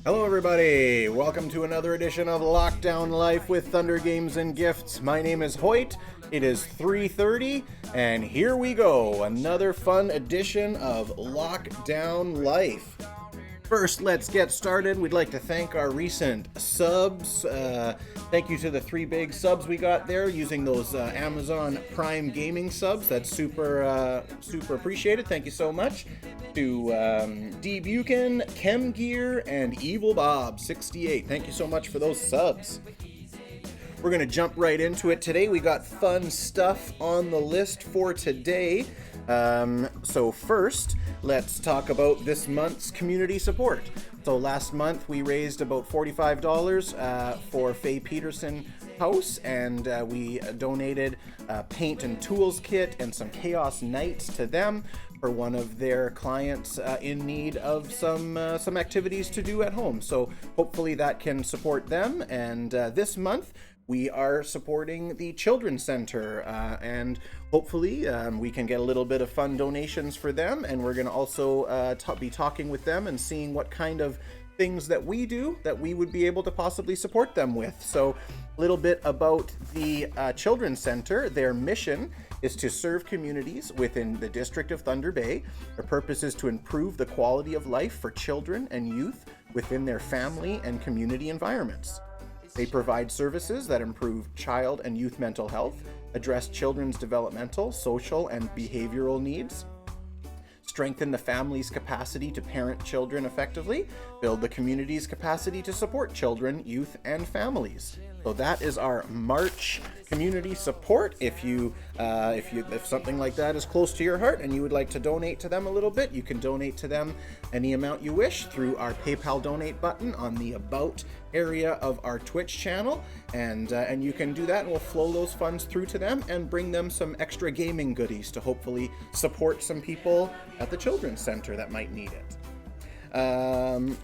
Hello everybody, welcome to another edition of Lockdown Life with Thunder Games and Gifts. My name is Hoyt, it is 3:30, and here we go, another fun edition of Lockdown Life. First, let's get started. We'd like to thank our recent subs. Thank you to the 3 big subs we got there using those Amazon Prime Gaming subs. That's super appreciated. Thank you so much. To D. Buchan, Chem Gear, and Evil Bob 68. Thank you so much for those subs. We're going to jump right into it. Today we got fun stuff on the list for today. So first, let's talk about this month's community support. So last month we raised about $45 for Faye Peterson House, and we donated a paint and tools kit and some Chaos Knights to them for one of their clients in need of some activities to do at home. So hopefully that can support them. And this month we are supporting the Children's Center, and hopefully we can get a little bit of fun donations for them. And we're going to also be talking with them and seeing what kind of things that we do that we would be able to possibly support them with. So a little bit about the Children's Center. Their mission is to serve communities within the District of Thunder Bay. Their purpose is to improve the quality of life for children and youth within their family and community environments. They provide services that improve child and youth mental health, address children's developmental, social, and behavioral needs, strengthen the family's capacity to parent children effectively, build the community's capacity to support children, youth, and families. So that is our March community support. If something like that is close to your heart and you would like to donate to them a little bit, you can donate to them any amount you wish through our PayPal donate button on the About area of our Twitch channel, and you can do that, and we'll flow those funds through to them and bring them some extra gaming goodies to hopefully support some people at the Children's Center that might need it.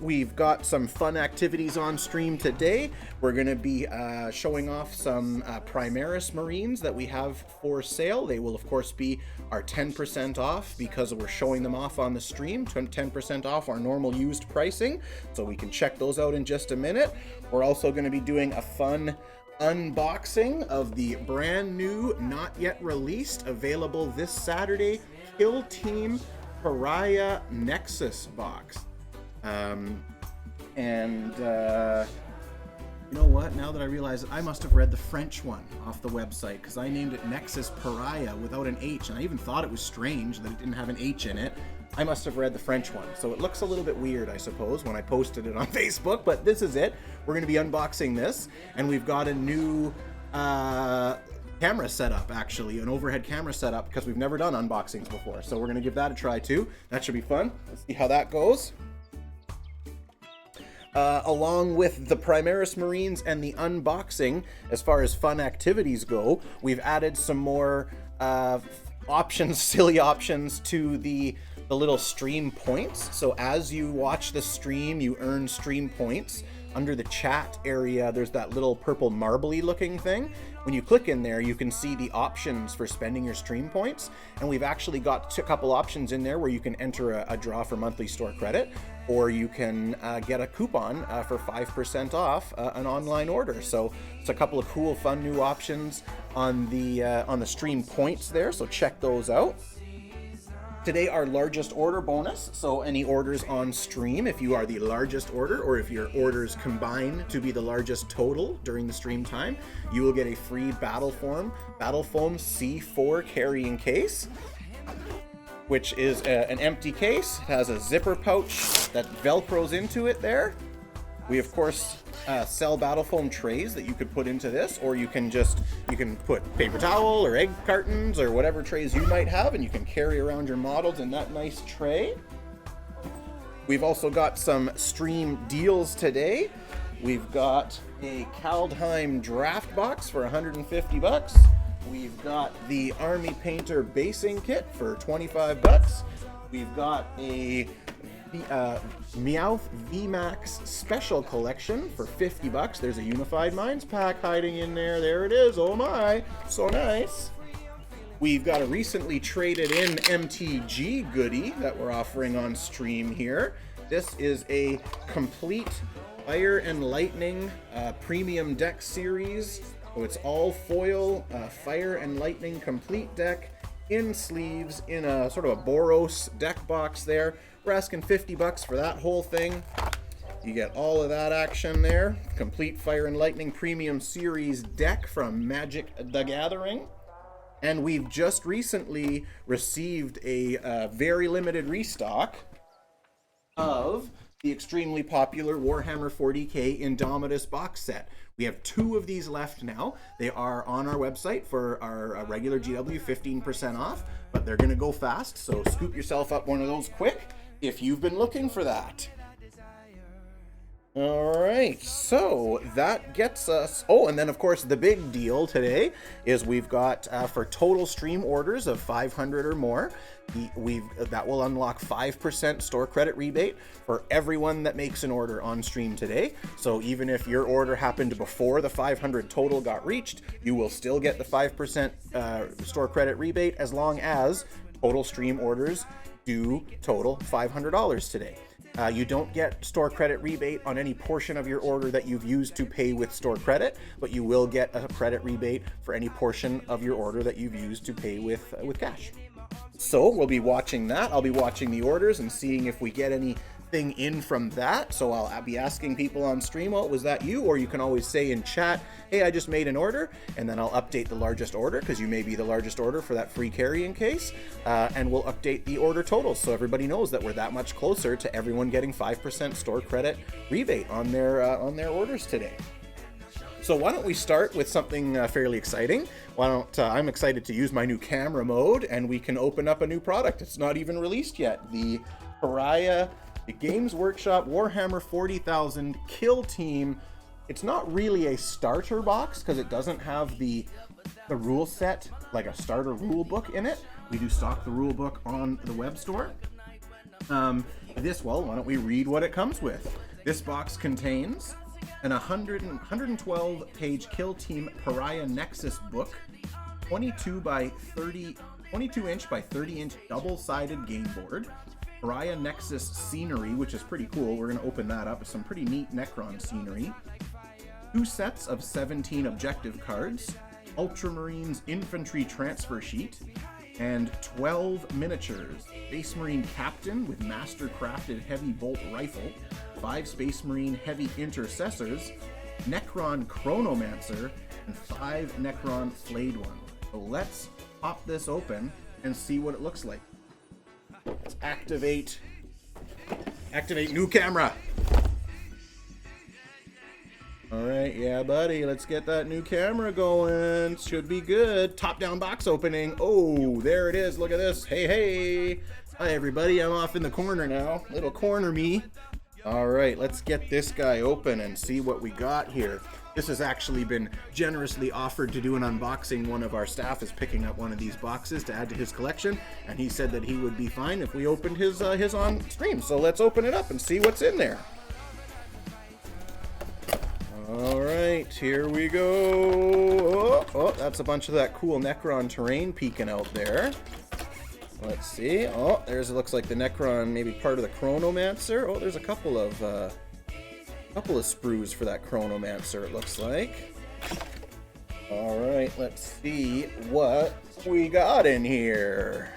We've got some fun activities on stream today. We're going to be showing off some Primaris Marines that we have for sale. They will of course be our 10% off because we're showing them off on the stream, 10% off our normal used pricing, so we can check those out in just a minute. We're also going to be doing a fun unboxing of the brand new, not yet released, available this Saturday, Kill Team Paria Nexus box. You know what? Now that I realize it, I must have read the French one off the website, because I named it Nexus Paria without an H, and I even thought it was strange that it didn't have an H in it. I must have read the French one, so it looks a little bit weird, I suppose, when I posted it on Facebook, but this is it. We're going to be unboxing this, and we've got a new camera setup, actually, an overhead camera setup, because we've never done unboxings before, so we're going to give that a try too. That should be fun. Let's see how that goes. Along with the Primaris Marines and the unboxing, as far as fun activities go, we've added some more options, silly options to the little stream points. So as you watch the stream, you earn stream points. Under the chat area, there's that little purple marbly looking thing. When you click in there, you can see the options for spending your stream points. And we've actually got a couple options in there where you can enter a draw for monthly store credit, or you can get a coupon for 5% off an online order. So it's a couple of cool, fun new options on the stream points there. So check those out. Today, our largest order bonus, so any orders on stream, if you are the largest order, or if your orders combine to be the largest total during the stream time, you will get a free Battle Foam C4 carrying case, which is an empty case. It has a zipper pouch that velcros into it there. We, of course, sell Battle Foam trays that you could put into this, or you can put paper towel or egg cartons or whatever trays you might have, and you can carry around your models in that nice tray. We've also got some stream deals today. We've got a Kaldheim draft box for $150. We've got the Army Painter basing kit for 25 bucks. We've got a Meowth VMAX Special Collection for 50 bucks. There's a Unified Minds pack hiding in there. There it is. Oh my, so nice. We've got a recently traded in MTG goodie that we're offering on stream here. This is a complete Fire and Lightning premium deck series. So it's all foil Fire and Lightning complete deck in sleeves in a sort of a Boros deck box there. We're asking 50 bucks for that whole thing. You get all of that action there. Complete Fire and Lightning Premium Series deck from Magic the Gathering. And we've just recently received a very limited restock of the extremely popular Warhammer 40k Indomitus box set. We have 2 of these left now. They are on our website for our regular GW 15% off, but they're going to go fast, so scoop yourself up one of those quick if you've been looking for that. All right, so that gets us... Oh, and then, of course, the big deal today is we've got, for total stream orders of 500 or more, that will unlock 5% store credit rebate for everyone that makes an order on stream today. So even if your order happened before the 500 total got reached, you will still get the 5% store credit rebate as long as total stream orders do total $500 today. You don't get store credit rebate on any portion of your order that you've used to pay with store credit, but you will get a credit rebate for any portion of your order that you've used to pay with cash. So we'll be watching that. I'll be watching the orders and seeing if we get anything in from that. So I'll be asking people on stream, oh, was that you? Or you can always say in chat, hey, I just made an order, and then I'll update the largest order because you may be the largest order for that free carrying case, and we'll update the order totals so everybody knows that we're that much closer to everyone getting 5% store credit rebate on their orders today. So why don't we start with something fairly exciting? I'm excited to use my new camera mode, and we can open up a new product. It's not even released yet. The Paria, the Games Workshop Warhammer 40,000 Kill Team. It's not really a starter box because it doesn't have the rule set, like a starter rule book in it. We do stock the rule book on the web store. Why don't we read what it comes with? This box contains an 112 page Kill Team Paria Nexus book, 22 inch by 30 inch double-sided game board, Paria Nexus scenery, which is pretty cool. We're going to open that up with some pretty neat Necron scenery, 2 sets of 17 objective cards, Ultramarines infantry transfer sheet, and 12 miniatures, Space Marine Captain with master crafted heavy bolt rifle, 5 Space Marine heavy intercessors, Necron Chronomancer, and 5 Necron flayed ones. So let's pop this open and see what it looks like. Let's activate new camera. All right, yeah, buddy, let's get that new camera going. Should be good. Top-down box opening. Oh, there it is. Look at this. Hey. Hi, everybody. I'm off in the corner now. Little corner me. All right, let's get this guy open and see what we got here. This has actually been generously offered to do an unboxing. One of our staff is picking up one of these boxes to add to his collection, and he said that he would be fine if we opened his on stream. So let's open it up and see what's in there. All right, here we go. Oh, that's a bunch of that cool Necron terrain peeking out there. Let's see. Oh, there's, it looks like the Necron, maybe part of the Chronomancer. Oh, there's a couple of sprues for that Chronomancer, it looks like. All right, let's see what we got in here.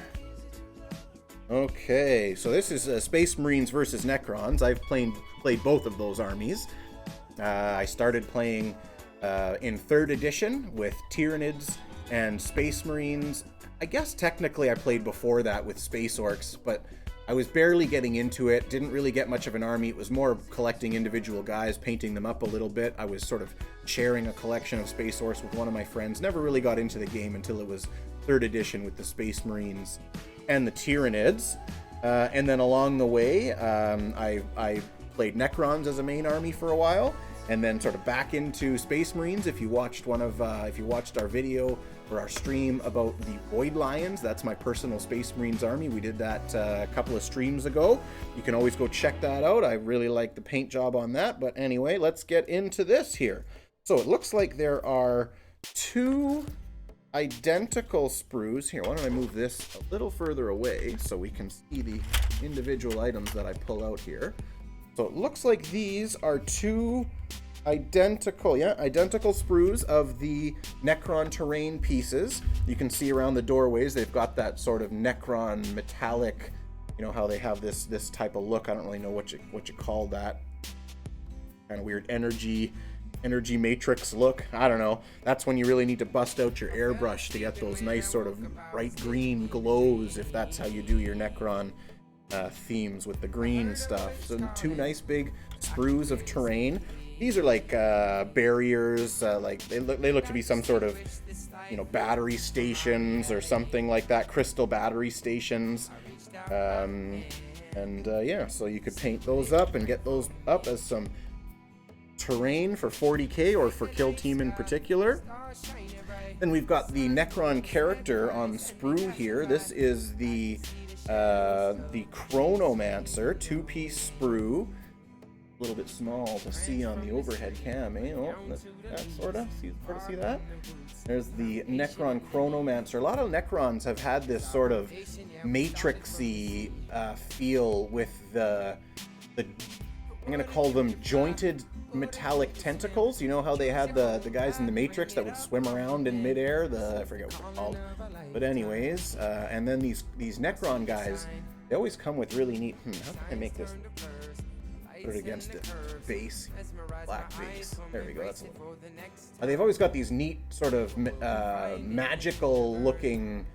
Okay, so this is Space Marines versus Necrons. I've played both of those armies. I started playing in 3rd edition with Tyranids and Space Marines. I guess technically I played before that with Space Orcs, but I was barely getting into it, didn't really get much of an army. It was more collecting individual guys, painting them up a little bit. I was sort of sharing a collection of Space Orcs with one of my friends. Never really got into the game until it was 3rd edition with the Space Marines and the Tyranids. And then along the way, I played Necrons as a main army for a while, and then sort of back into Space Marines. If you watched our video for our stream about the Void Lions. That's my personal Space Marines army. We did that a couple of streams ago. You can always go check that out. I really like the paint job on that. But anyway, let's get into this here. So it looks like there are 2 identical sprues. Here, why don't I move this a little further away so we can see the individual items that I pull out here. So it looks like these are 2 identical sprues of the Necron terrain pieces. You can see around the doorways they've got that sort of Necron metallic, you know how they have this type of look. I don't really know what you call that. Kind of weird energy matrix look. I don't know. That's when you really need to bust out your airbrush to get those nice sort of bright green glows, if that's how you do your Necron themes with the green stuff. So 2 nice big sprues of terrain. These are like barriers, like they look to be some sort of, you know, battery stations or something like that, crystal battery stations. Yeah, so you could paint those up and get those up as some terrain for 40k or for Kill Team in particular. Then we've got the Necron character on sprue here. This is the Chronomancer 2-piece sprue. A little bit small to see on the overhead cam, eh? Oh, that sort of see that. There's the Necron Chronomancer. A lot of Necrons have had this sort of matrixy feel with the I'm gonna call them jointed metallic tentacles. You know how they had the guys in the Matrix that would swim around in midair? I forget what they're called. But anyways, and then these Necron guys, they always come with really neat. How can I make this? Put it against it. Base, black base. There we go. That's they've always got these neat sort of magical looking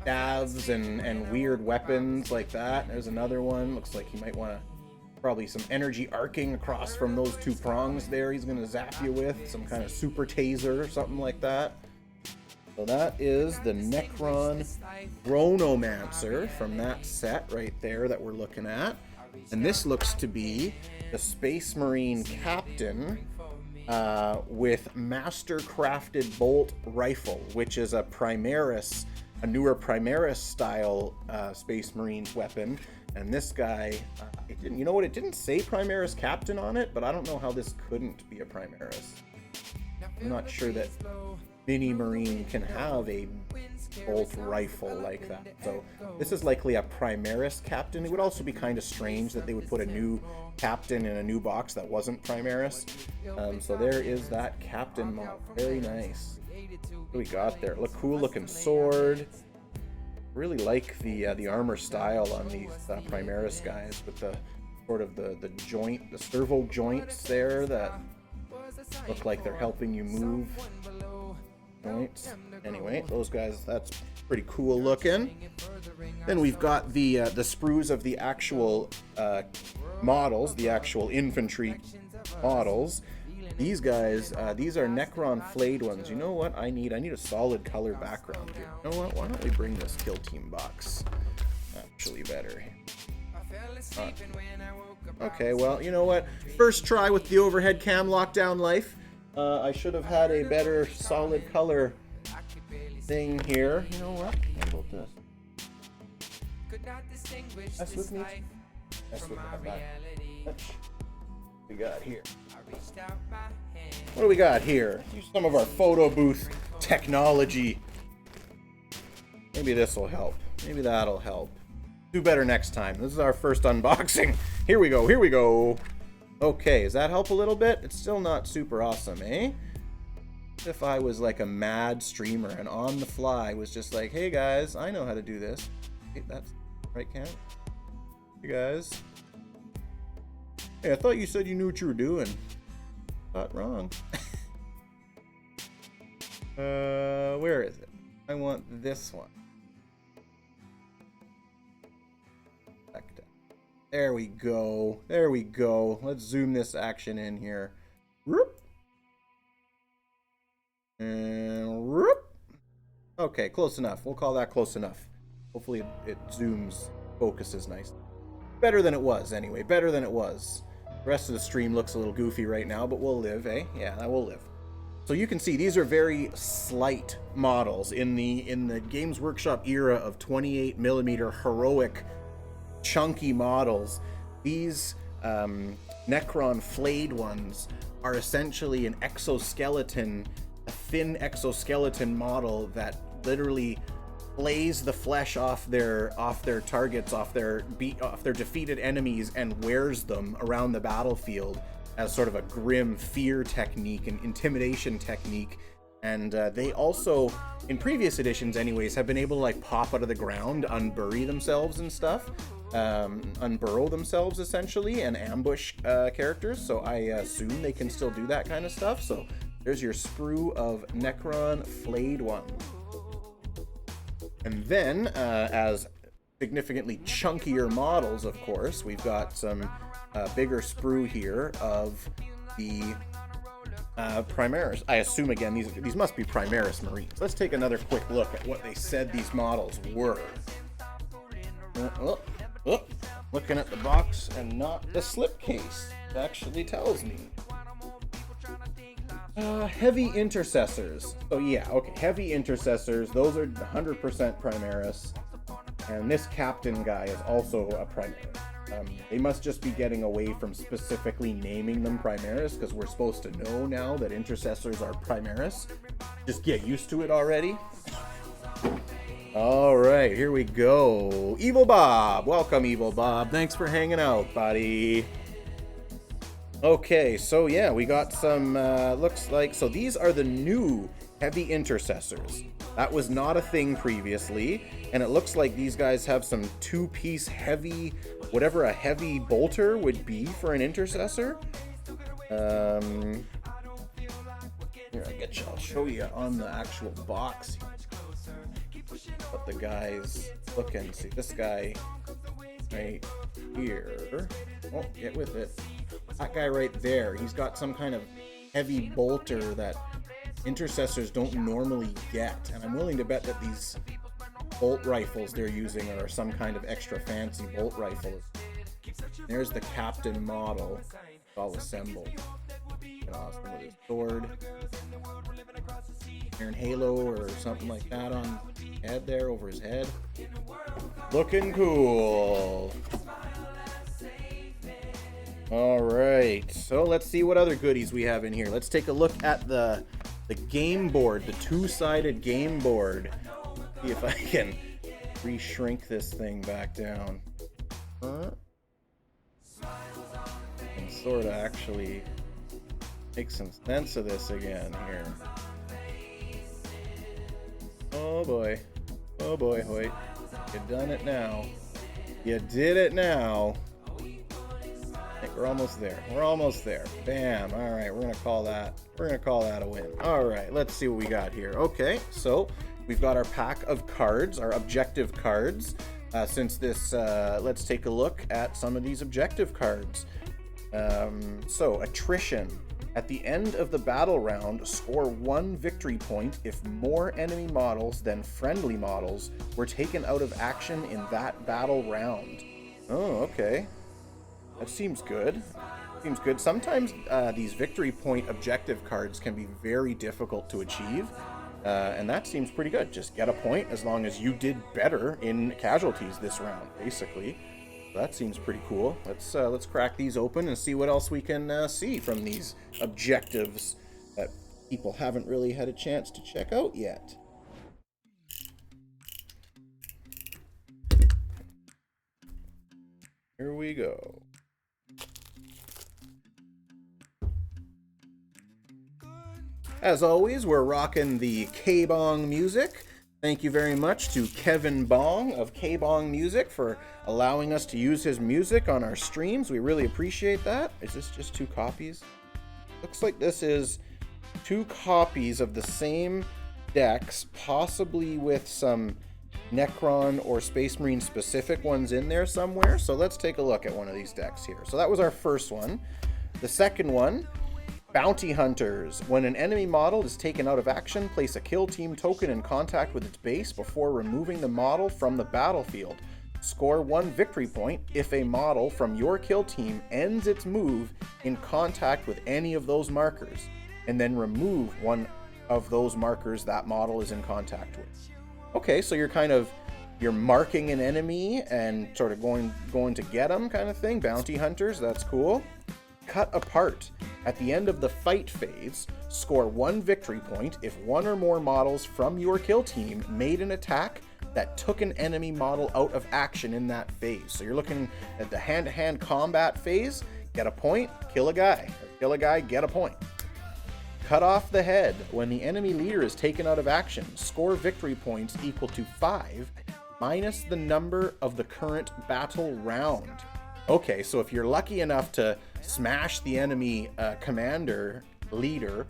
staves and weird weapons like that. There's another one. Looks like he might want to probably some energy arcing across from those 2 prongs there. He's going to zap you with some kind of super taser or something like that. So that is the Necron Chronomancer from that set right there that we're looking at. And this looks to be the Space Marine Captain with Master Crafted Bolt Rifle, which is a newer Primaris style Space Marines weapon. And this guy, it didn't say Primaris Captain on it, but I don't know how this couldn't be a Primaris. I'm not sure that Mini Marine can have a bolt rifle like that. So this is likely a Primaris Captain. It would also be kind of strange that they would put a new Captain in a new box that wasn't Primaris. So there is that Captain model. Very nice. What do we got there? Cool looking sword. Really like the armor style on these Primaris guys with the sort of the joint, the servo joints there that look like they're helping you move. Joints. Anyway, those guys, that's pretty cool looking. Then we've got the sprues of the actual models, the actual infantry models. These guys, these are Necron flayed ones. You know what I need? I need a solid color background here. You know what? Why don't we bring this Kill Team box? Actually better. Okay, well, you know what? First try with the overhead cam lockdown life. I should have had a better solid color thing here. You know what? How about this? Mess with me. Mess with my what we got here? What do we got here? Use some of our photo booth technology. Maybe this will help. Maybe that'll help. Do better next time. This is our first unboxing. Here we go. Here we go. Okay, does that help a little bit? It's still not super awesome, eh? If I was like a mad streamer and on the fly was just like, hey guys, I know how to do this. Hey, that's right, Cam? Hey guys. Hey, I thought you said you knew what you were doing. Thought wrong. Where is it? I want this one. There we go. There we go. Let's zoom this action in here. Whoop. And whoop. Okay, close enough. We'll call that close enough. Hopefully it zooms, focuses nice. Better than it was, anyway. Better than it was. The rest of the stream looks a little goofy right now, but we'll live, eh? Yeah, that will live. So you can see these are very slight models in the Games Workshop era of 28mm heroic chunky models. These Necron flayed ones are essentially an exoskeleton, a thin exoskeleton model that literally flays the flesh off their targets, off their defeated enemies, and wears them around the battlefield as sort of a grim fear technique, an intimidation technique. And they also, in previous editions anyways, have been able to like pop out of the ground, unbury themselves and stuff, unburrow themselves essentially, and ambush characters. So I assume they can still do that kind of stuff. So there's your sprue of Necron flayed ones. And then as significantly chunkier models, of course, we've got some bigger sprue here of the Primaris. I assume, again, these must be Primaris Marines. Let's take another quick look at what they said these models were. Looking at the box and not the slipcase. It actually tells me. Heavy Intercessors. So yeah, okay, Heavy Intercessors. Those are 100% Primaris. And this Captain guy is also a Primaris. They must just be getting away from specifically naming them Primaris, because we're supposed to know now that Intercessors are Primaris. Just get used to it already. Alright, here we go. Evil Bob. Welcome, Evil Bob. Thanks for hanging out, buddy. Okay, so yeah, we got some, looks like, so these are the new Heavy Intercessors. That was not a thing previously, and it looks like these guys have some two-piece heavy, whatever a heavy bolter would be for an intercessor. Here, I'll show you on the actual box what the guy's looking. See, this guy right here. Oh, get with it. That guy right there, he's got some kind of heavy bolter that intercessors don't normally get, and I'm willing to bet that these bolt rifles they're using are some kind of extra fancy bolt rifle. There's the Captain model, all assembled. Awesome with his sword, Iron Halo or something like that on his head there, over his head. Looking cool. All right, so let's see what other goodies we have in here. Let's take a look at the game board, the two-sided game board. See if I can re-shrink this thing back down. And sort of actually make some sense of this again here. Oh boy, Hoyt. You done it now. You did it now. I think we're almost there. We're almost there. Bam. All right, we're gonna call that a win. All right, let's see what we got here. Okay, so we've got our pack of cards, our objective cards. Since this, let's take a look at some of these objective cards. So attrition. At the end of the battle round, score 1 victory point if more enemy models than friendly models were taken out of action in that battle round. Oh, okay. That seems good. Seems good. Sometimes these victory point objective cards can be very difficult to achieve, and that seems pretty good. Just get a point as long as you did better in casualties this round, basically. So that seems pretty cool. Let's crack these open and see what else we can see from these objectives that people haven't really had a chance to check out yet. Here we go. As always, we're rocking the K-Bong music. Thank you very much to Kevin Bong of K-Bong Music for allowing us to use his music on our streams. We really appreciate that. Is this just 2 copies? Looks like this is 2 copies of the same decks, possibly with some Necron or Space Marine specific ones in there somewhere. So let's take a look at one of these decks here. So that was our first one. The second one, Bounty Hunters. When an enemy model is taken out of action, place a kill team token in contact with its base before removing the model from the battlefield. Score 1 victory point if a model from your kill team ends its move in contact with any of those markers. and then remove one of those markers that model is in contact with. Okay, so you're marking an enemy and sort of going to get them kind of thing. Bounty hunters, that's cool. Cut apart. At the end of the fight phase, score 1 victory point if one or more models from your kill team made an attack that took an enemy model out of action in that phase. So you're looking at the hand-to-hand combat phase, get a point, kill a guy. Or kill a guy, get a point. Cut off the head. When the enemy leader is taken out of action, score victory points equal to 5 minus the number of the current battle round. Okay, so if you're lucky enough to smash the enemy commander leader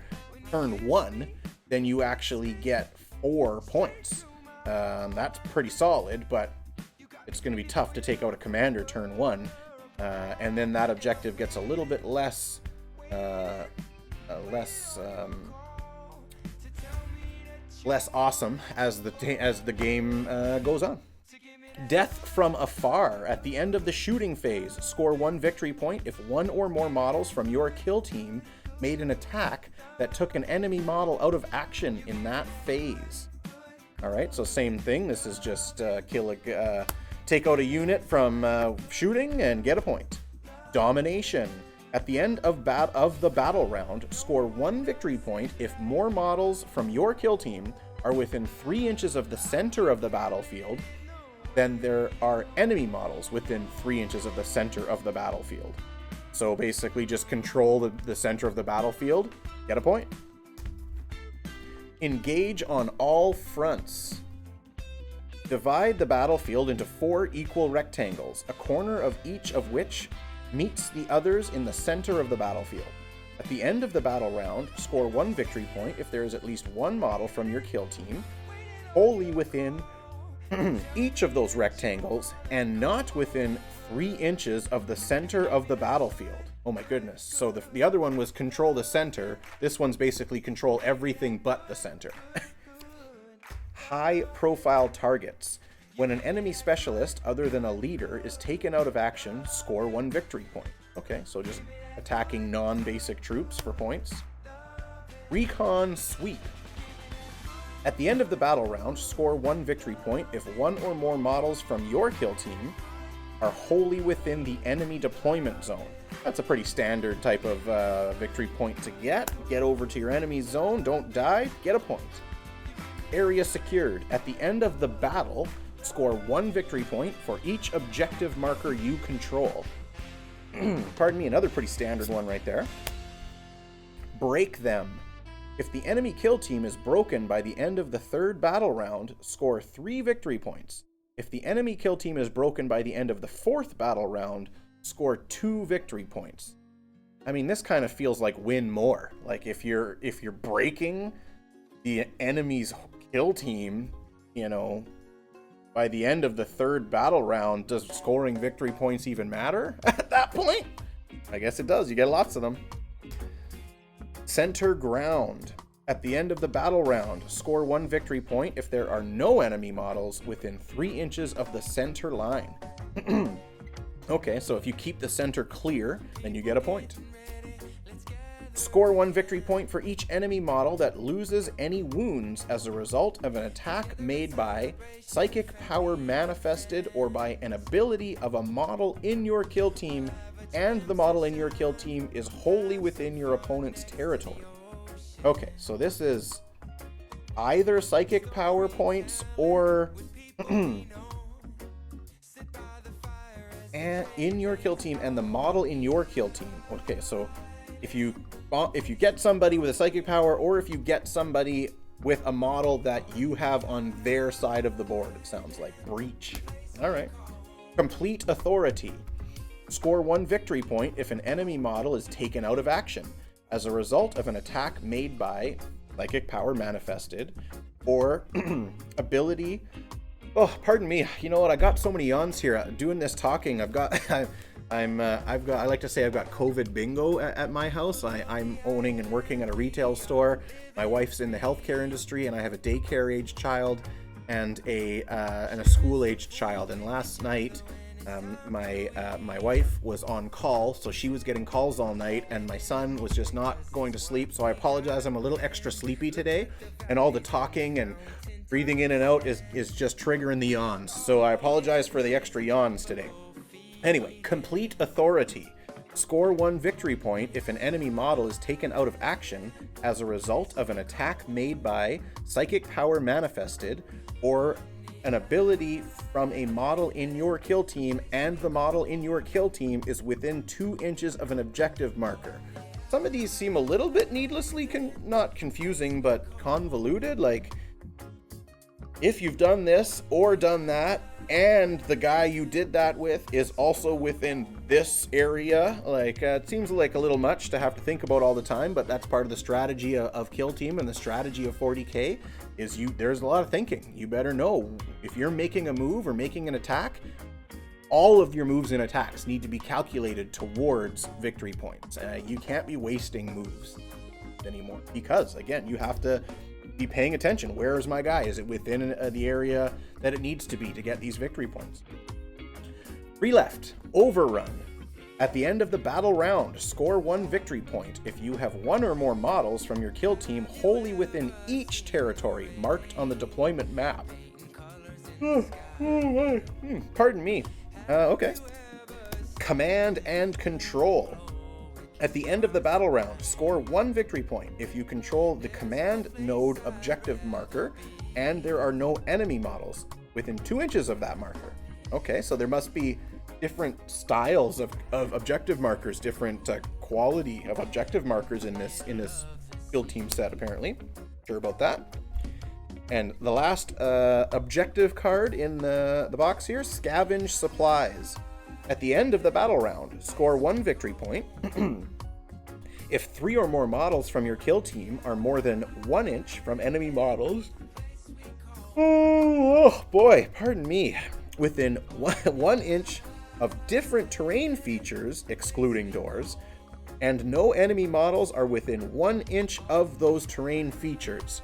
turn 1, then you actually get 4 points. That's pretty solid, but it's going to be tough to take out a commander turn 1. And then that objective gets a little bit less awesome as the game goes on. Death from afar. At the end of the shooting phase, score 1 victory point if one or more models from your kill team made an attack that took an enemy model out of action in that phase. All right, so same thing. This is just take out a unit from shooting and get a point. Domination. At the end of the battle round, score 1 victory point if more models from your kill team are within 3 inches of the center of the battlefield than there are enemy models within 3 inches of the center of the battlefield. So basically just control the center of the battlefield, get a point. Engage on all fronts. Divide the battlefield into 4 equal rectangles, a corner of each of which meets the others in the center of the battlefield. At the end of the battle round, score 1 victory point if there is at least one model from your kill team wholly within each of those rectangles and not within 3 inches of the center of the battlefield. Oh my goodness. So the other one was control the center. This one's basically control everything but the center. High profile targets. When an enemy specialist other than a leader is taken out of action, score 1 victory point. Okay, so just attacking non-basic troops for points. Recon sweep. At the end of the battle round, score 1 victory point if one or more models from your kill team are wholly within the enemy deployment zone. That's a pretty standard type of victory point to get. Get over to your enemy's zone, don't die, get a point. Area secured. At the end of the battle, score 1 victory point for each objective marker you control. Pardon me, another pretty standard one right there. Break them. If the enemy kill team is broken by the end of the 3rd battle round, score 3 victory points. If the enemy kill team is broken by the end of the 4th battle round, score 2 victory points. I mean, this kind of feels like win more. Like if you're breaking the enemy's kill team, you know, by the end of the 3rd battle round, does scoring victory points even matter at that point? I guess it does. You get lots of them. Center ground. At the end of the battle round, score 1 victory point if there are no enemy models within 3 inches of the center line. Okay, so if you keep the center clear, then you get a point. Score 1 victory point for each enemy model that loses any wounds as a result of an attack made by psychic power manifested or by an ability of a model in your kill team, and the model in your kill team is wholly within your opponent's territory. Okay, so this is either psychic power points or in your kill team and the model in your kill team. Okay, so if you get somebody with a psychic power, or if you get somebody with a model that you have on their side of the board, it sounds like. Breach. All right. Complete authority. Score 1 victory point if an enemy model is taken out of action as a result of an attack made by psychic power manifested or ability. Oh, pardon me. You know what? I got so many yawns here. Doing this talking, I've got I like to say I've got COVID bingo at my house. I'm owning and working at a retail store. My wife's in the healthcare industry, and I have a daycare-aged child and a school-aged child. And last night, My wife was on call, so she was getting calls all night, and my son was just not going to sleep. So I apologize. I'm a little extra sleepy today, and all the talking and breathing in and out is just triggering the yawns. So I apologize for the extra yawns today. Anyway, complete authority. Score 1 victory point if an enemy model is taken out of action as a result of an attack made by psychic power manifested or an ability from a model in your kill team, and the model in your kill team is within 2 inches of an objective marker. Some of these seem a little bit needlessly not confusing, but convoluted. Like, if you've done this or done that, and the guy you did that with is also within this area, like, it seems like a little much to have to think about all the time, but that's part of the strategy of Kill Team and the strategy of 40k, is there's a lot of thinking. You better know, if you're making a move or making an attack, all of your moves and attacks need to be calculated towards victory points. You can't be wasting moves anymore, because, again, you have to be paying attention. Where is my guy? Is it within the area that it needs to be to get these victory points? 3 left. Overrun. At the end of the battle round, score 1 victory point if you have 1 or more models from your kill team wholly within each territory marked on the deployment map. Pardon me. Okay. Command and control. At the end of the battle round, score 1 victory point if you control the command node objective marker and there are no enemy models within 2 inches of that marker. Okay, so there must be different styles of objective markers, different quality of objective markers in this kill team set, apparently. Sure about that. And the last objective card in the box here, Scavenge Supplies. At the end of the battle round, score 1 victory point if 3 or more models from your kill team are more than 1 inch from enemy models. Oh boy, pardon me. Within 1 inch of different terrain features, excluding doors, and no enemy models are within 1 inch of those terrain features.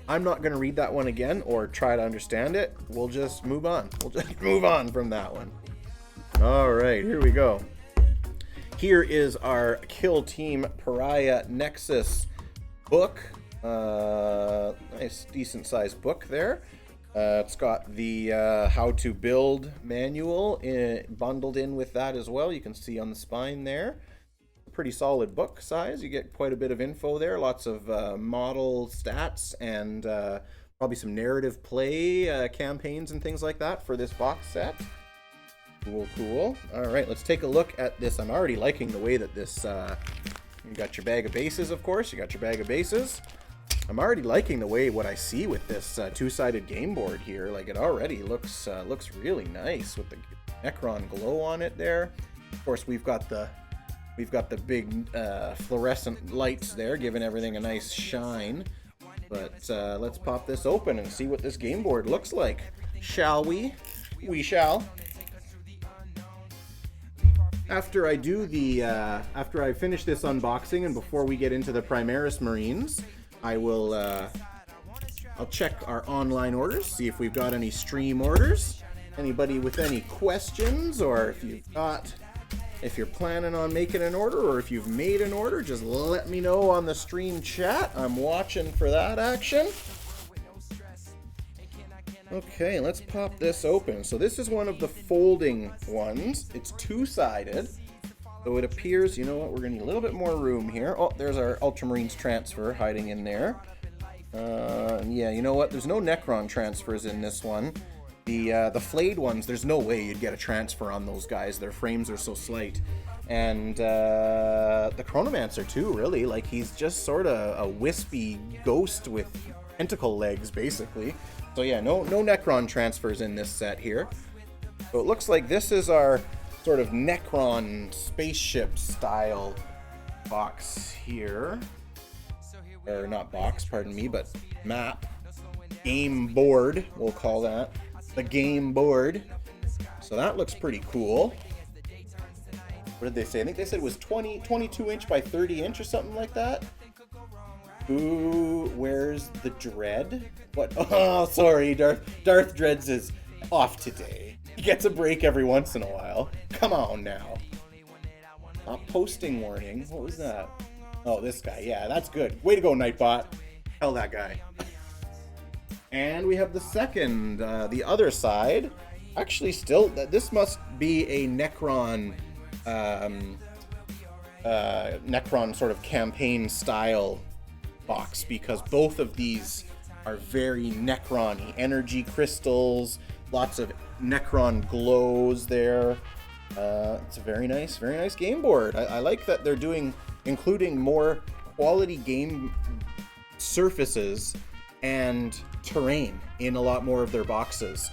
I'm not going to read that one again or try to understand it. We'll just move on. We'll just move on from that one. All right, here we go. Here is our Kill Team Paria Nexus book. Nice, decent sized book there. It's got the how to build manual bundled in with that as well. You can see on the spine there. Pretty solid book size. You get quite a bit of info there. Lots of model stats and probably some narrative play campaigns and things like that for this box set. Cool. All right, let's take a look at this. I'm already liking the way that this, you got your bag of bases, of course. You got your bag of bases. I'm already liking the way what I see with this two-sided game board here. Like, it already looks really nice with the Necron glow on it there. Of course, we've got the big fluorescent lights there, giving everything a nice shine. But let's pop this open and see what this game board looks like. Shall we? We shall. After I finish this unboxing and before we get into the Primaris Marines, I'll check our online orders, see if we've got any stream orders. Anybody with any questions, or if you're planning on making an order, or if you've made an order, just let me know on the stream chat. I'm watching for that action. Okay, let's pop this open. So this is one of the folding ones. It's two-sided. So it appears, you know what, we're going to need a little bit more room here. Oh, there's our Ultramarines transfer hiding in there. Yeah, you know what, there's no Necron transfers in this one. The flayed ones, there's no way you'd get a transfer on those guys. Their frames are so slight. And the Chronomancer too, really. Like, he's just sort of a wispy ghost with tentacle legs, basically. So yeah, no Necron transfers in this set here. So it looks like this is our sort of Necron spaceship style box here. Or not box, pardon me, but map. Game board, we'll call that. The game board. So that looks pretty cool. What did they say? I think they said it was 22 inch by 30 inch or something like that. Ooh, where's the Dread? What? Oh, sorry, Darth Dread's off today. He gets a break every once in a while. Come on now. Not posting warning. What was that? Oh, this guy. Yeah, that's good. Way to go, Nightbot. Tell that guy. And we have the second, the other side. Actually, still, this must be a Necron, Necron sort of campaign style box, because both of these are very Necron-y. Energy crystals, lots of Necron glows there. It's a very nice game board. I like that they're including more quality game surfaces and terrain in a lot more of their boxes.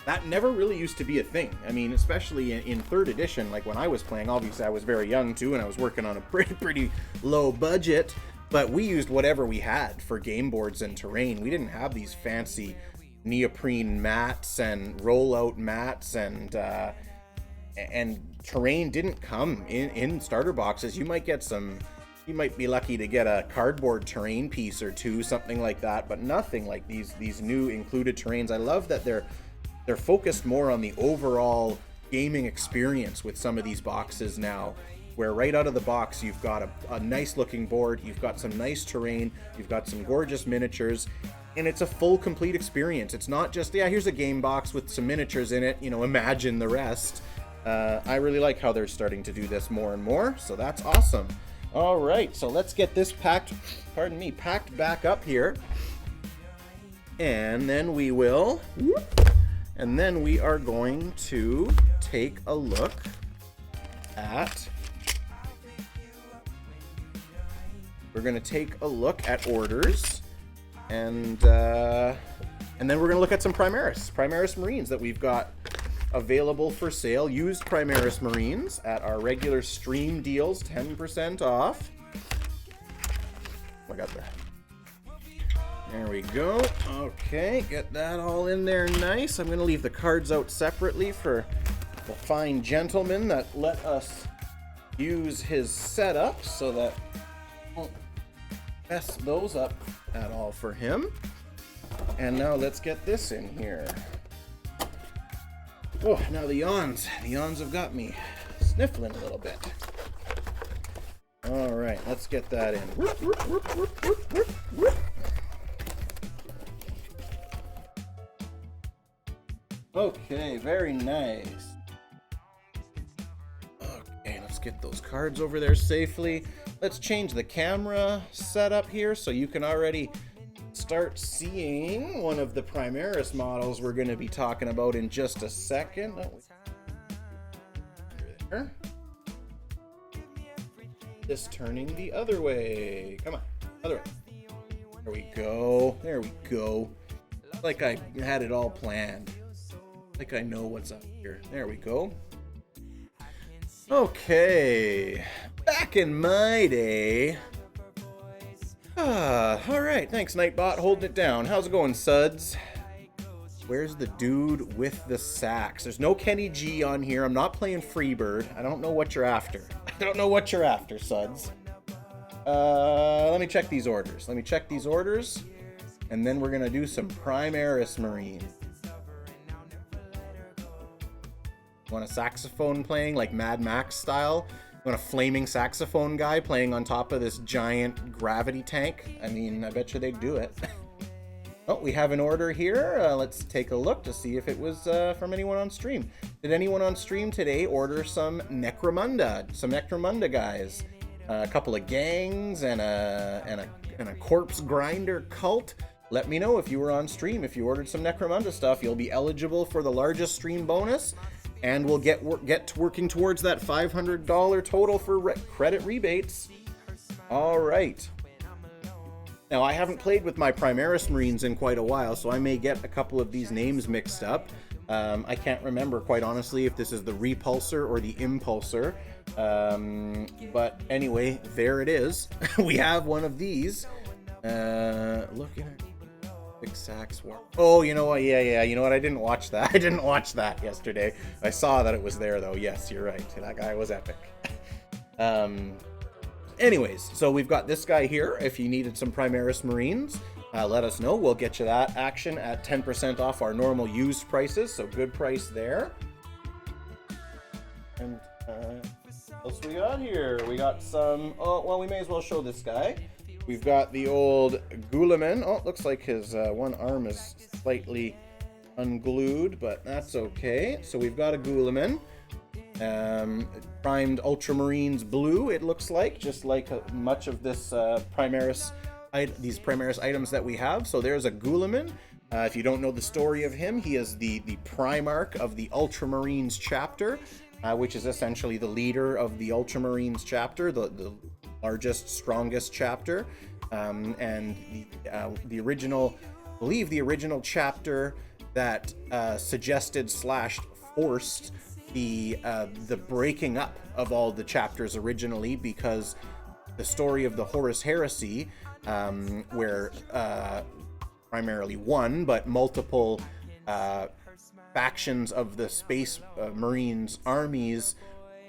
That never really used to be a thing. I mean, especially in 3rd edition, like when I was playing, obviously I was very young too, and I was working on a pretty low budget, but we used whatever we had for game boards and terrain. We didn't have these fancy neoprene mats and rollout mats, and terrain didn't come in starter boxes. You might be lucky to get a cardboard terrain piece or two, something like that, but nothing like these new included terrains. I love that they're focused more on the overall gaming experience with some of these boxes now, where right out of the box you've got a nice looking board, you've got some nice terrain, you've got some gorgeous miniatures, and it's a full complete experience. It's not just, yeah, here's a game box with some miniatures in it, imagine the rest. I really like how they're starting to do this more and more, so that's awesome. All right, so let's get this packed back up here, and then we are going to take a look at, orders, and then we're going to look at some Primaris Marines that we've got available for sale. Used Primaris Marines at our regular stream deals, 10% off. I got that. There we go. Okay, get that all in there nice. I'm going to leave the cards out separately for the fine gentleman that let us use his setup, so that I won't mess those up at all for him. And now let's get this in here. Oh, now the yawns have got me sniffling a little bit. All right, let's get that in. Okay, very nice. Okay, let's get those cards over there safely. Let's change the camera setup here so you can already start seeing one of the Primaris models we're going to be talking about in just a second. There. This turning the other way. Come on, other way. There we go. There we go. Like I had it all planned. Like I know what's up here. There we go. Okay. Back in my day. All right. Thanks, Nightbot. Holding it down. How's it going, Suds? Where's the dude with the sax? There's no Kenny G on here. I'm not playing Freebird. I don't know what you're after. I don't know what you're after, Suds. Let me check these orders. And then we're going to do some Primaris Marine. Want a saxophone playing like Mad Max style? Want a flaming saxophone guy playing on top of this giant gravity tank? I mean, I bet you they'd do it. Oh, we have an order here. Let's take a look to see if it was from anyone on stream. Did anyone on stream today order some Necromunda guys? A couple of gangs and a corpse grinder cult. Let me know if you were on stream. If you ordered some Necromunda stuff, you'll be eligible for the largest stream bonus, and we'll get working towards that $500 total for credit rebates. All right. Now, I haven't played with my Primaris Marines in quite a while, so I may get a couple of these names mixed up. I can't remember, quite honestly, if this is the Repulsor or the Impulsor. But anyway, there it is. We have one of these. Looking at Big Sax War. Oh, you know what? Yeah. You know what? I didn't watch that. I didn't watch that yesterday. I saw that it was there, though. Yes, you're right. That guy was epic. Anyways, so we've got this guy here. If you needed some Primaris Marines, let us know. We'll get you that action at 10% off our normal used prices, so good price there. And what else we got here? We got some, oh, well, we may as well show this guy. We've got the old Guliman. Oh, looks like his one arm is slightly unglued, but that's okay. So we've got a Guliman. Primed Ultramarines blue, it looks like, just like much of this these Primaris items that we have. So there's a Guliman. If you don't know the story of him, he is the Primarch of the Ultramarines chapter, which is essentially the leader of the Ultramarines chapter, the largest, strongest chapter. And the original, I believe the original chapter that suggested / forced the breaking up of all the chapters originally, because the story of the Horus Heresy, where primarily one but multiple factions of the Space Marines armies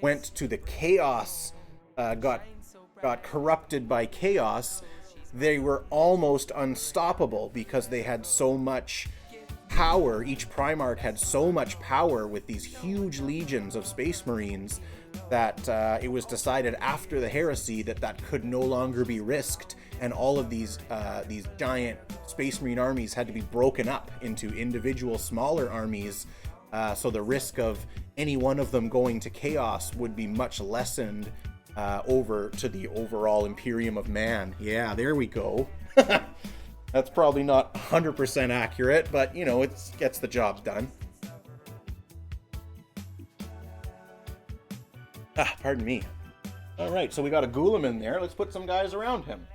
went to the chaos, got corrupted by chaos. They were almost unstoppable because they had so much power. Each Primarch had so much power with these huge legions of Space Marines that it was decided after the heresy that could no longer be risked, and all of these giant Space Marine armies had to be broken up into individual smaller armies, so the risk of any one of them going to chaos would be much lessened over to the overall Imperium of Man. Yeah, there we go. That's probably not 100% accurate, but, you know, it gets the job done. Pardon me. All right, so we got a Guliman there. Let's put some guys around him.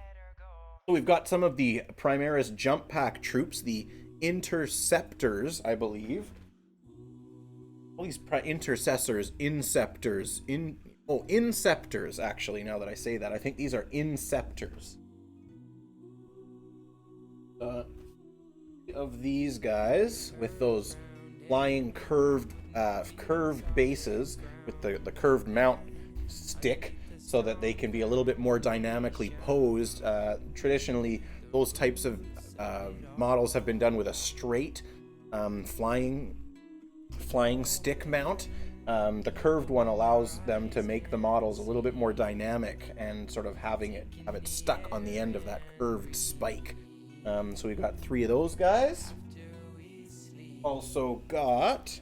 So we've got some of the Primaris jump pack troops, the Interceptors, I believe. All these Intercessors, Inceptors, Inceptors, actually, now that I say that. I think these are Inceptors. Of these guys with those flying curved bases with the curved mount stick, so that they can be a little bit more dynamically posed. Traditionally, those types of models have been done with a straight flying stick mount. The curved one allows them to make the models a little bit more dynamic and sort of have it stuck on the end of that curved spike. So we've got 3 of those guys. Also got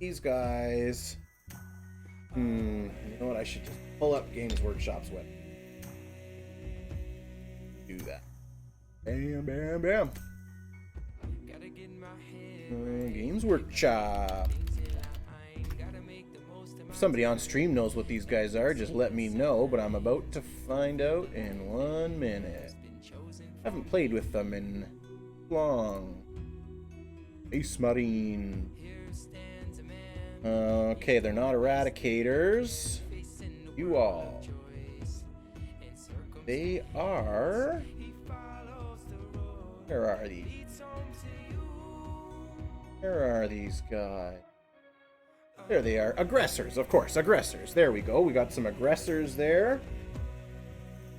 these guys. You know what? I should just pull up Games Workshop's web. Do that. Bam, bam, bam. Games Workshop. If somebody on stream knows what these guys are, just let me know, but I'm about to find out in 1 minute. I haven't played with them in long. Space Marine. Okay, they're not Eradicators. You all. They are... Where are these? Where are these guys? There they are. Aggressors, of course. Aggressors. There we go. We got some aggressors there.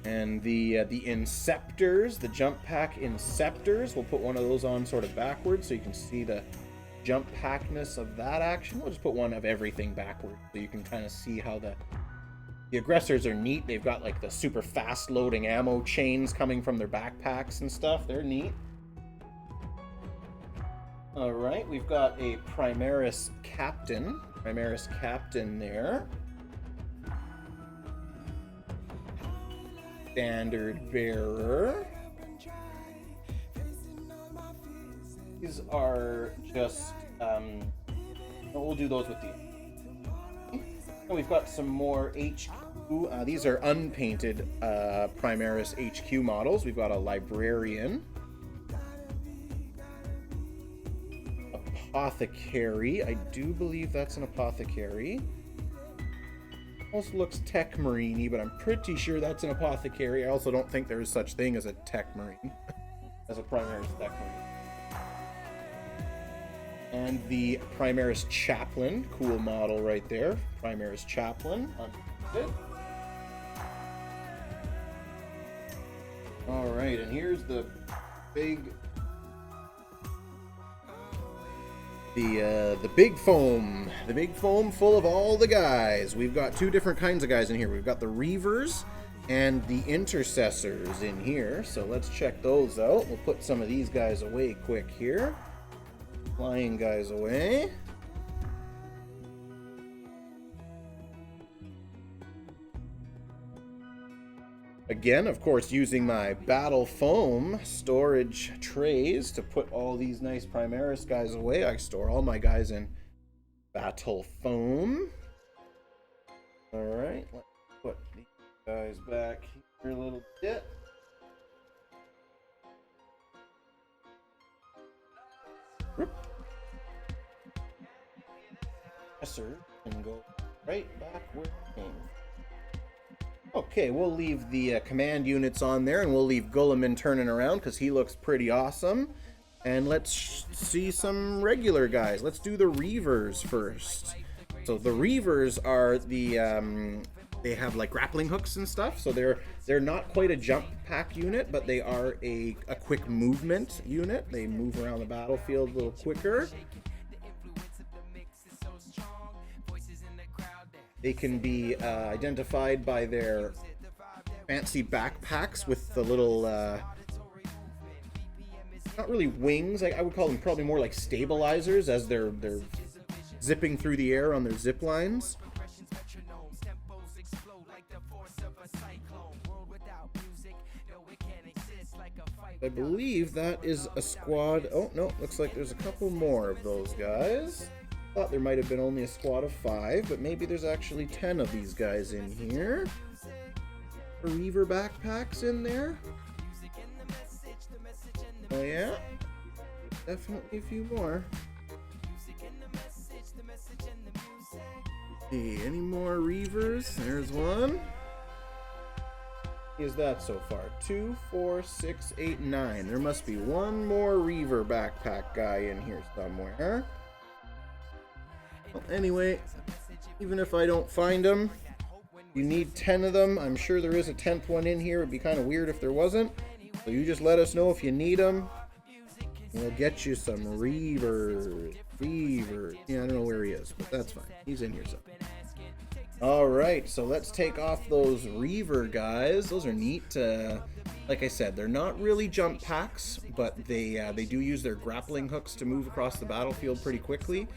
And the Inceptors, the jump pack Inceptors. We'll put one of those on sort of backwards so you can see the jump packness of that action. We'll just put one of everything backward so you can kind of see how the aggressors are neat. They've got like the super fast loading ammo chains coming from their backpacks and stuff. They're neat. All right, we've got a Primaris Captain. Primaris Captain there. Standard Bearer. These are just, we'll do those with the... And we've got some more HQ. These are unpainted Primaris HQ models. We've got a Librarian. Apothecary. I do believe that's an Apothecary. Almost looks Tech Marine-y, but I'm pretty sure that's an Apothecary. I also don't think there is such thing as a Tech Marine. As a Primaris Tech Marine. And the Primaris Chaplain, cool model right there. Primaris Chaplain. All right, and here's the big, the big foam. The big foam full of all the guys. We've got two different kinds of guys in here. We've got the Reavers and the Intercessors in here. So let's check those out. We'll put some of these guys away quick here. Flying guys away. Again, of course, using my Battle Foam storage trays to put all these nice Primaris guys away. I store all my guys in Battle Foam. Alright, let's put these guys back here a little bit. And go right back where it came. Okay, we'll leave the command units on there, and we'll leave Gulliman turning around because he looks pretty awesome. And let's see some regular guys. Let's do the Reavers first. So the Reavers are the they have like grappling hooks and stuff. So they're not quite a jump pack unit, but they are a quick movement unit. They move around the battlefield a little quicker. They can be identified by their fancy backpacks with the little, not really wings. I would call them probably more like stabilizers as they're zipping through the air on their zip lines. I believe that is a squad. Oh, no, looks like there's a couple more of those guys. Thought there might have been only a squad of 5, but maybe there's actually 10 of these guys in here. Reaver backpacks in there. Oh yeah, definitely a few more. See, any more Reavers? There's one. Is that so far? 2, 4, 6, 8, 9. There must be one more Reaver backpack guy in here somewhere. Well, anyway, even if I don't find them, you need 10 of them. I'm sure there is a 10th one in here. It'd be kind of weird if there wasn't. So you just let us know if you need them. We'll get you some Reavers. Yeah, I don't know where he is, but that's fine. He's in here somewhere. Alright, so let's take off those Reaver guys. Those are neat. Like I said, they're not really jump packs, but they do use their grappling hooks to move across the battlefield pretty quickly.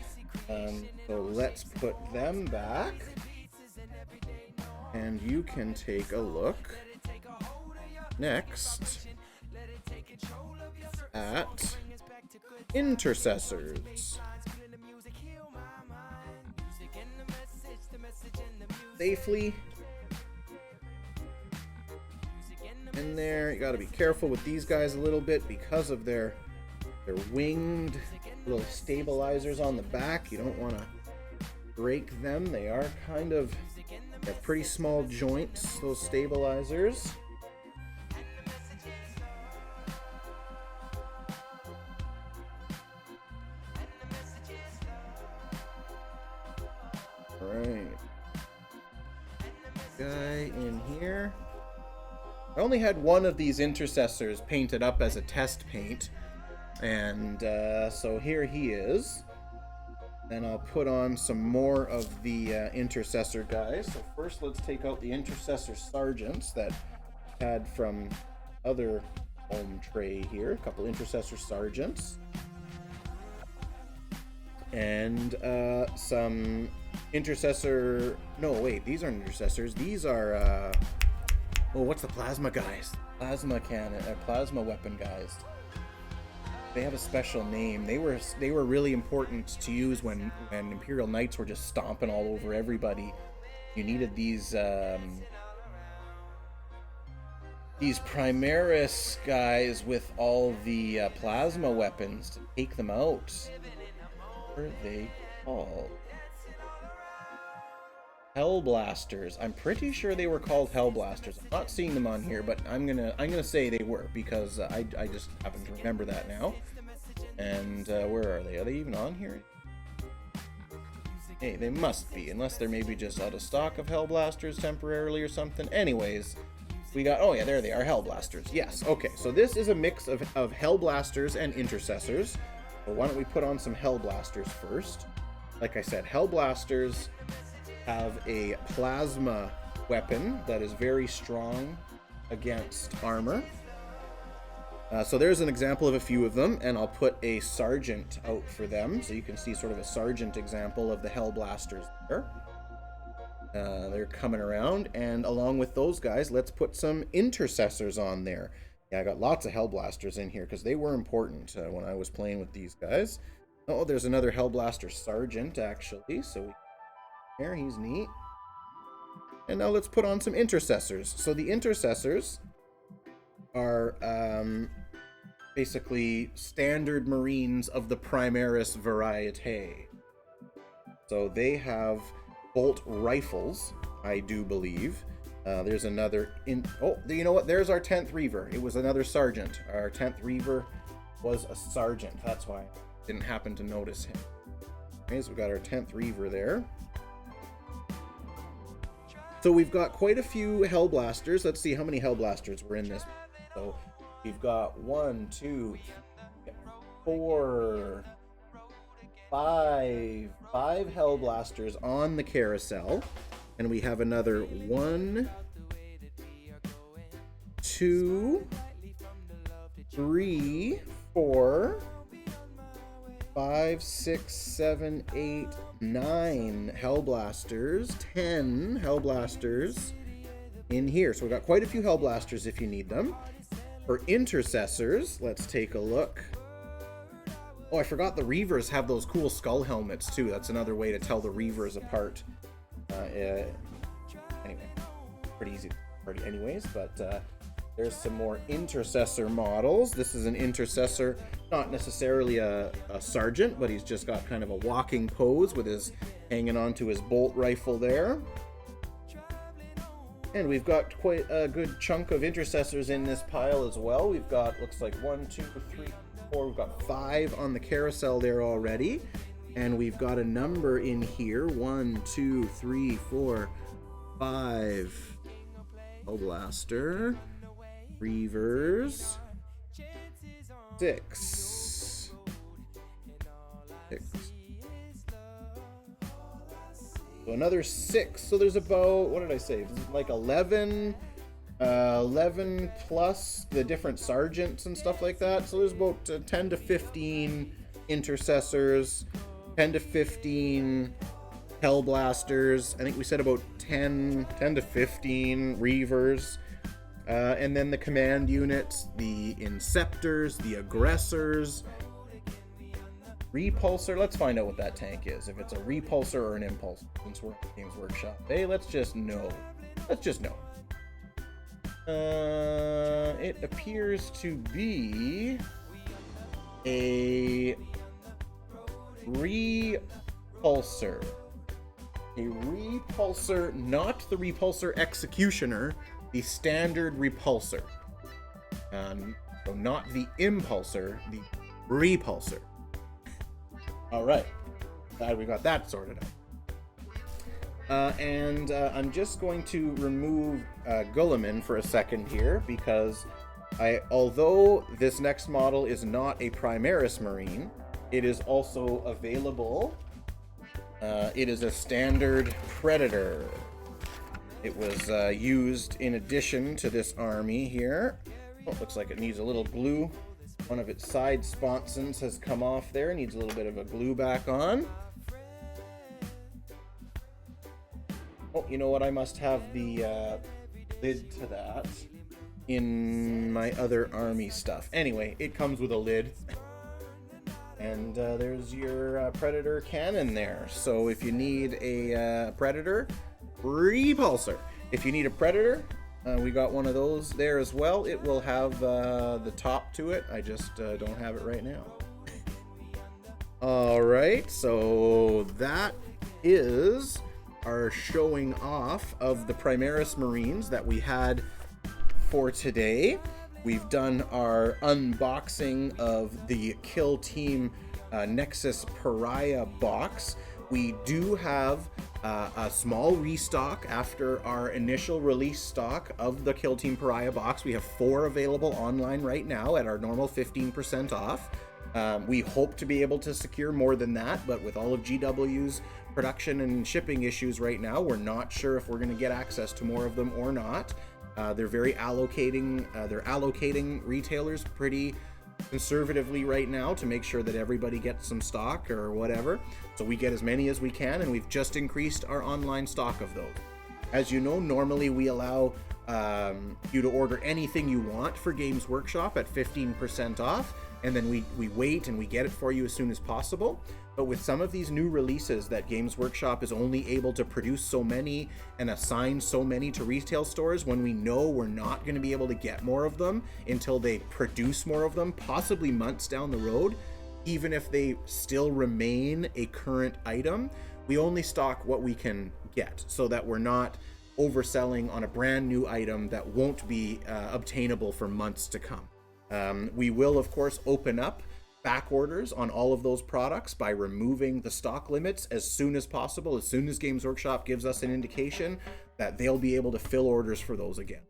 So let's put them back. And you can take a look next at Intercessors. Safely in there. You got to be careful with these guys a little bit because of their winged little stabilizers on the back. You don't want to break them. They are kind of, they have pretty small joints, those stabilizers. Alright. Guy in here. I only had one of these Intercessors painted up as a test paint. And so here he is. Then I'll put on some more of the Intercessor guys. So first let's take out the Intercessor Sergeants that I had from other home tray here. A couple Intercessor Sergeants. And some Intercessor... No, wait, these aren't Intercessors. These are... Oh, what's the Plasma guys? Plasma cannon, Plasma weapon guys. They have a special name. They were really important to use when Imperial Knights were just stomping all over everybody. You needed these Primaris guys with all the plasma weapons to take them out. What are they called? Hellblasters. I'm pretty sure they were called Hellblasters. I'm not seeing them on here, but I'm gonna say they were because I just happen to remember that now. And where are they? Are they even on here? Hey, they must be, unless they're maybe just out of stock of Hellblasters temporarily or something. Anyways, we got, oh yeah, there they are, Hellblasters. Yes, okay, so this is a mix of Hellblasters and Intercessors. So why don't we put on some Hellblasters first? Like I said, Hellblasters have a plasma weapon that is very strong against armor. So there's an example of a few of them, and I'll put a Sergeant out for them, so you can see sort of a Sergeant example of the Hellblasters there. They're coming around, and along with those guys, let's put some Intercessors on there. Yeah, I got lots of Hellblasters in here, because they were important when I was playing with these guys. Oh, there's another Hellblaster Sergeant, actually, so there, he's neat. And now let's put on some Intercessors. So the Intercessors are basically standard Marines of the Primaris variety. So they have bolt rifles, I do believe. There's another oh, you know what? There's our 10th Reaver. It was another Sergeant. Our 10th Reaver was a Sergeant. That's why I didn't happen to notice him. Okay, so we got our 10th Reaver there. So we've got quite a few Hellblasters. Let's see how many Hellblasters were in this. So we've got 1, 2, 4, 5 Hellblasters on the carousel, and we have another 1, 2, 3, 4, 5, 6, 7, 8, 9 Hellblasters, 10 Hellblasters in here. So we've got quite a few Hellblasters if you need them. For Intercessors, let's take a look. Oh, I forgot the Reavers have those cool skull helmets too. That's another way to tell the Reavers apart. Anyway, pretty easy party anyways, but there's some more Intercessor models. This is an Intercessor, not necessarily a Sergeant, but he's just got kind of a walking pose with his hanging onto his bolt rifle there. And we've got quite a good chunk of Intercessors in this pile as well. We've got, looks like 1, 2, 3, 4, we've got 5 on the carousel there already. And we've got a number in here, 1, 2, 3, 4, 5 Hellblaster, Reavers, 6. So another 6. So there's about, what did I say? Like 11 plus the different sergeants and stuff like that. So there's about 10 to 15 Intercessors, 10 to 15 Hellblasters. I think we said about 10 to 15 Reavers. And then the command units, the Inceptors, the Aggressors, Repulsor. Let's find out what that tank is. If it's a Repulsor or an Impulsor, since we're at Games Workshop. Hey, let's just know. It appears to be a Repulsor. A Repulsor, not the Repulsor Executioner, the standard Repulsor. So not the Impulsor, the Repulsor. Alright, glad we got that sorted out. I'm just going to remove Guilliman for a second here, because although this next model is not a Primaris Marine, it is also available. It is a standard Predator. It was used in addition to this army here. Oh, looks like it needs a little glue. One of its side sponsons has come off there. Needs a little bit of a glue back on. Oh, you know what? I must have the lid to that in my other army stuff. Anyway, it comes with a lid. And there's your Predator cannon there. So if you need a Predator, Repulsor. If you need a Predator, we got one of those there as well. It will have the top to it. I just don't have it right now. Alright, so that is our showing off of the Primaris Marines that we had for today. We've done our unboxing of the Kill Team Nexus Paria box. We do have a small restock after our initial release stock of the Kill Team Paria box. We have 4 available online right now at our normal 15% off. We hope to be able to secure more than that, but with all of GW's production and shipping issues right now, we're not sure if we're going to get access to more of them or not. They're allocating retailers pretty conservatively right now to make sure that everybody gets some stock or whatever. So we get as many as we can, and we've just increased our online stock of those. As you know, normally we allow you to order anything you want for Games Workshop at 15% off, and then we wait and we get it for you as soon as possible. But with some of these new releases that Games Workshop is only able to produce so many and assign so many to retail stores, when we know we're not going to be able to get more of them until they produce more of them, possibly months down the road, even if they still remain a current item, we only stock what we can get so that we're not overselling on a brand new item that won't be obtainable for months to come. We will, of course, open up back orders on all of those products by removing the stock limits as soon as possible, as soon as Games Workshop gives us an indication that they'll be able to fill orders for those again.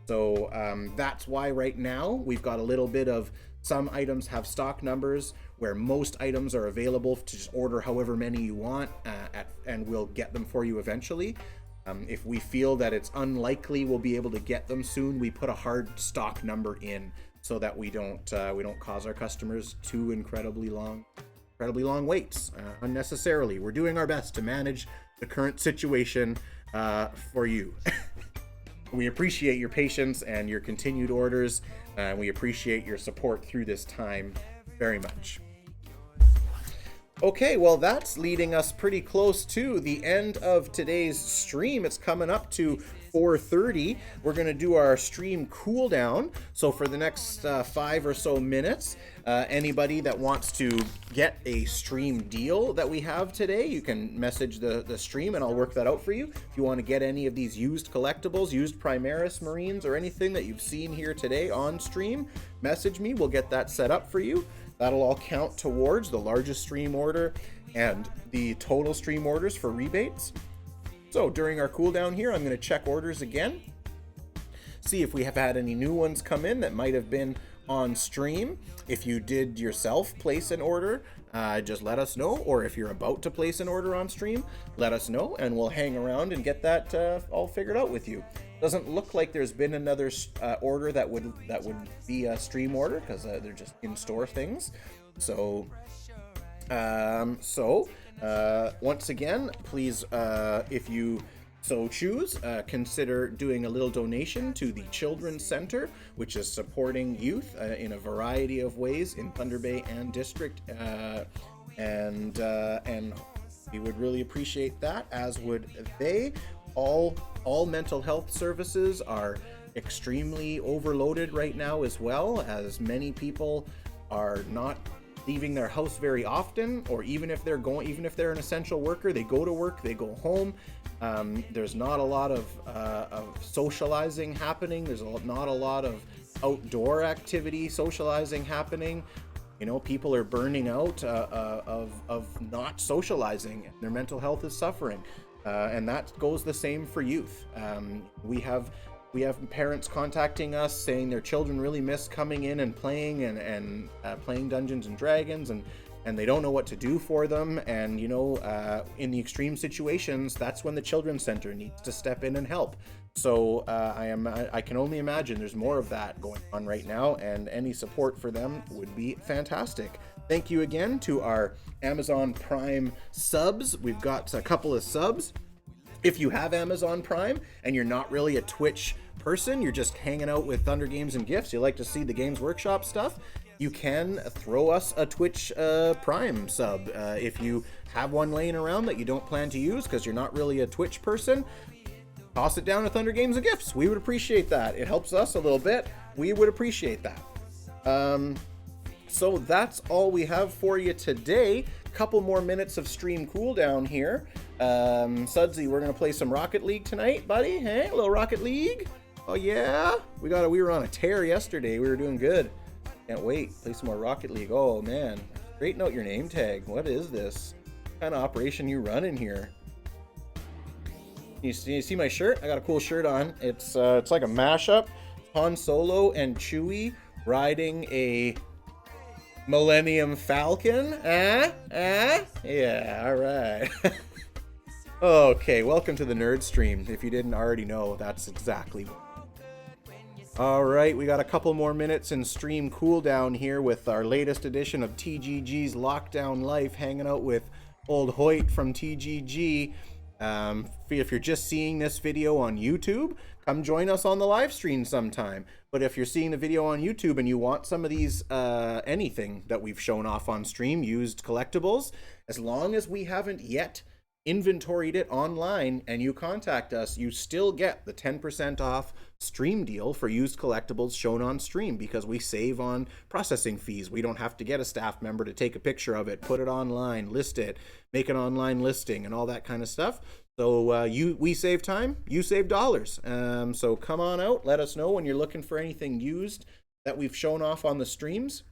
So that's why right now we've got a little bit of some items have stock numbers where most items are available to just order however many you want and we'll get them for you eventually. If we feel that it's unlikely we'll be able to get them soon, we put a hard stock number in so that we don't cause our customers too incredibly long waits unnecessarily. We're doing our best to manage the current situation for you. We appreciate your patience and your continued orders. We appreciate your support through this time very much. Okay, well, that's leading us pretty close to the end of today's stream. It's coming up to 4:30. We're going to do our stream cool down. So for the next 5 or so minutes, anybody that wants to get a stream deal that we have today, you can message the stream and I'll work that out for you. If you want to get any of these used collectibles, used Primaris Marines, or anything that you've seen here today on stream, message me. We'll get that set up for you. That'll all count towards the largest stream order and the total stream orders for rebates. So during our cooldown here, I'm going to check orders again, see if we have had any new ones come in that might have been on stream. If you did yourself place an order, just let us know, or if you're about to place an order on stream, let us know and we'll hang around and get that all figured out with you. Doesn't look like there's been another order that would be a stream order because they're just in-store things. So once again, please, if you so choose, consider doing a little donation to the Children's Center, which is supporting youth in a variety of ways in Thunder Bay and District, and we would really appreciate that, as would they. All mental health services are extremely overloaded right now, as well as many people are not leaving their house very often, or even if they're an essential worker, they go to work, they go home. There's not a lot of socializing happening. There's not a lot of outdoor activity socializing happening. You know, people are burning out of not socializing. Their mental health is suffering, and that goes the same for youth. We have parents contacting us saying their children really miss coming in and playing and playing Dungeons and Dragons, and they don't know what to do for them. And, you know, in the extreme situations, that's when the Children's Center needs to step in and help. So I can only imagine there's more of that going on right now, and any support for them would be fantastic. Thank you again to our Amazon Prime subs. We've got a couple of subs. If you have Amazon Prime and you're not really a Twitch person, you're just hanging out with Thunder Games and Gifts, you like to see the Games Workshop stuff, you can throw us a Twitch Prime sub. If you have one laying around that you don't plan to use because you're not really a Twitch person, toss it down to Thunder Games and Gifts. We would appreciate that. It helps us a little bit. We would appreciate that. So that's all we have for you today. Couple more minutes of stream cooldown here. Sudsy, we're going to play some Rocket League tonight, buddy. Hey, a little Rocket League? Oh yeah, we were on a tear yesterday. We were doing good. Can't wait. Play some more Rocket League. Oh man, straighten out your name tag. What is this? What kind of operation you running here? You see my shirt? I got a cool shirt on. It's like a mashup. Han Solo and Chewie riding a Millennium Falcon. Yeah, all right. Okay, welcome to the Nerd Stream. If you didn't already know, that's exactly what. All right, we got a couple more minutes in stream cooldown here with our latest edition of TGG's Lockdown Life, hanging out with old Hoyt from TGG. If you're just seeing this video on YouTube, come join us on the live stream sometime. But if you're seeing the video on YouTube and you want some of these, anything that we've shown off on stream, used collectibles, as long as we haven't yet inventoried it online and you contact us, you still get the 10% off stream deal for used collectibles shown on stream, because we save on processing fees. We don't have to get a staff member to take a picture of it, put it online, list it, make an online listing and all that kind of stuff. So we save time, you save dollars. So come on out, let us know when you're looking for anything used that we've shown off on the streams.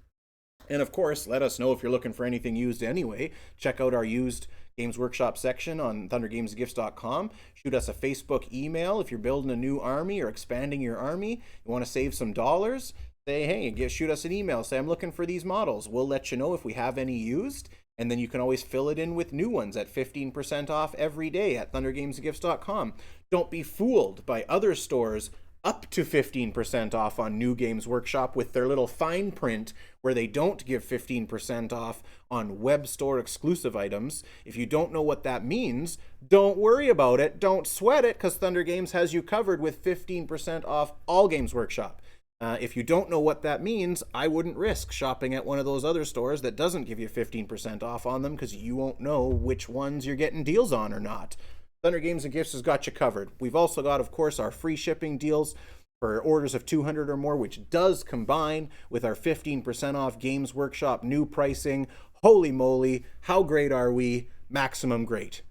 And of course, let us know if you're looking for anything used anyway. Check out our used Games Workshop section on thundergamesgifts.com. Shoot us a Facebook email if you're building a new army or expanding your army. You want to save some dollars? Say, hey, shoot us an email. Say, I'm looking for these models. We'll let you know if we have any used. And then you can always fill it in with new ones at 15% off every day at thundergamesgifts.com. Don't be fooled by other stores up to 15% off on New Games Workshop with their little fine print where they don't give 15% off on web store exclusive items. If you don't know what that means, don't worry about it. Don't sweat it, because Thunder Games has you covered with 15% off all Games Workshop. If you don't know what that means, I wouldn't risk shopping at one of those other stores that doesn't give you 15% off on them, because you won't know which ones you're getting deals on or not. Thunder Games and Gifts has got you covered. We've also got, of course, our free shipping deals for orders of 200 or more, which does combine with our 15% off Games Workshop new pricing. Holy moly, how great are we? Maximum great.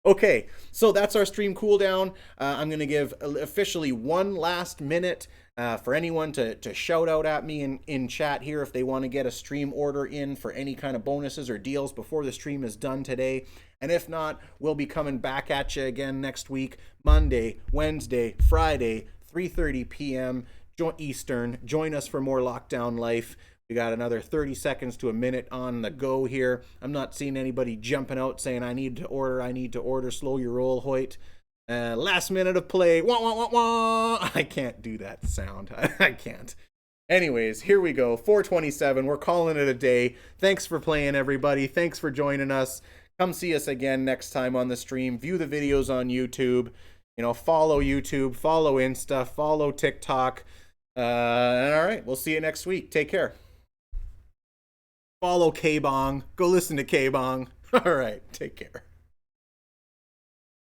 Okay, so that's our stream cooldown. I'm going to give officially one last minute for anyone to shout out at me in chat here if they want to get a stream order in for any kind of bonuses or deals before the stream is done today. And if not, we'll be coming back at you again next week, Monday, Wednesday, Friday, 3:30 p.m. Eastern. Join us for more Lockdown Life. We got another 30 seconds to a minute on the go here. I'm not seeing anybody jumping out saying, I need to order. Slow your roll, Hoyt. Last minute of play. Wah, wah, wah, wah. I can't do that sound. I can't. Anyways, here we go. 4:27. We're calling it a day. Thanks for playing, everybody. Thanks for joining us. Come see us again next time on the stream. View the videos on YouTube. Follow YouTube, follow Insta, follow TikTok. All right, we'll see you next week. Take care. Follow K-Bong. Go listen to K-Bong. All right, take care.